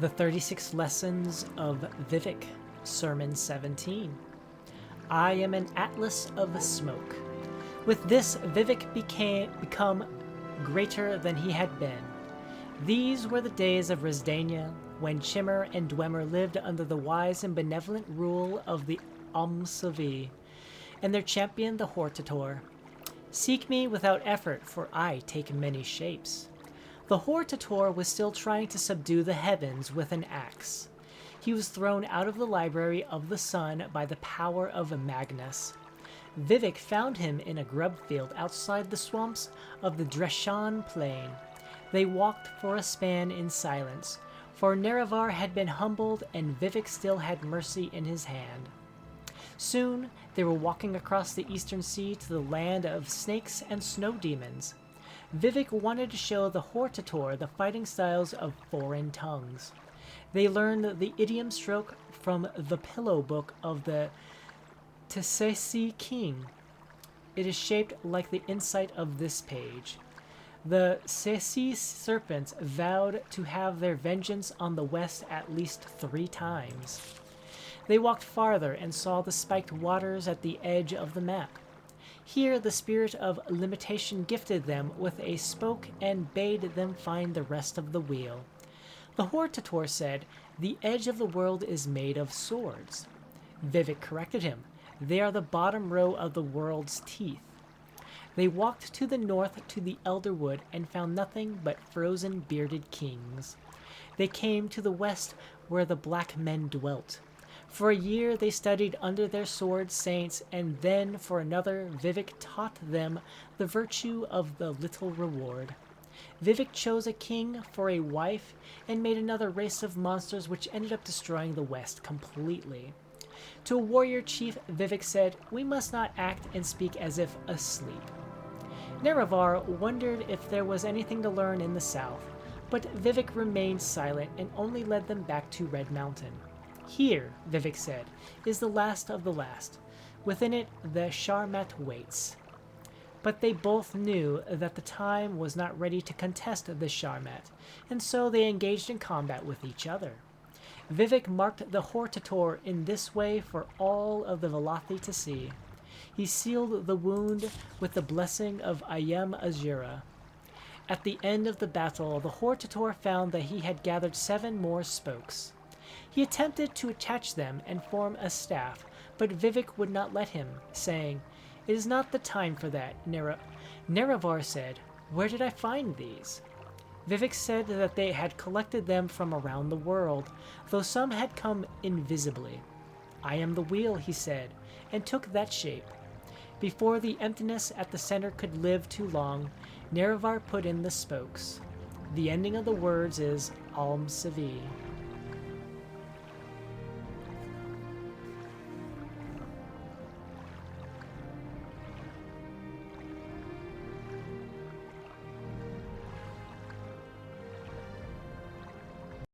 The 36 Lessons of Vivec Sermon 17. I am an atlas of smoke. With this, Vivec become greater than he had been. These were the days of Resdania, when Chimmer and Dwemer lived under the wise and benevolent rule of the Omsavi, and their champion the Hortator. Seek me without effort, for I take many shapes. The Hortator was still trying to subdue the heavens with an axe. He was thrown out of the library of the sun by the power of Magnus. Vivec found him in a grub field outside the swamps of the Dreshan plain. They walked for a span in silence, for Nerevar had been humbled and Vivec still had mercy in his hand. Soon they were walking across the eastern sea to the land of snakes and snow demons. Vivec wanted to show the Hortator the fighting styles of foreign tongues. They learned the idiom stroke from the pillow book of the Tsesi king. It is shaped like the inside of this page. The Tsesi serpents vowed to have their vengeance on the west at least 3 times. They walked farther and saw the spiked waters at the edge of the map. Here the spirit of limitation gifted them with a spoke and bade them find the rest of the wheel. The Hortator said, "The edge of the world is made of swords." Vivec corrected him, "They are the bottom row of the world's teeth." They walked to the north to the Elderwood and found nothing but frozen bearded kings. They came to the west where the black men dwelt. For a year they studied under their sword saints, and then for another Vivec taught them the virtue of the little reward. Vivec chose a king for a wife and made another race of monsters which ended up destroying the West completely. To a warrior chief, Vivec said, "We must not act and speak as if asleep." Nerevar wondered if there was anything to learn in the south, but Vivec remained silent and only led them back to Red Mountain. "Here," Vivec said, "is the last of the last. Within it the Sharmat waits." But they both knew that the time was not ready to contest the Sharmat, and so they engaged in combat with each other. Vivec marked the Hortator in this way for all of the Velothi to see. He sealed the wound with the blessing of Ayem Azura. At the end of the battle, the Hortator found that he had gathered 7 more spokes. He attempted to attach them and form a staff, but Vivec would not let him, saying, "It is not the time for that." Nerevar said, "Where did I find these?" Vivec said that they had collected them from around the world, though some had come invisibly. "I am the wheel," he said, and took that shape. Before the emptiness at the center could live too long, Nerevar put in the spokes. The ending of the words is Alm Savi.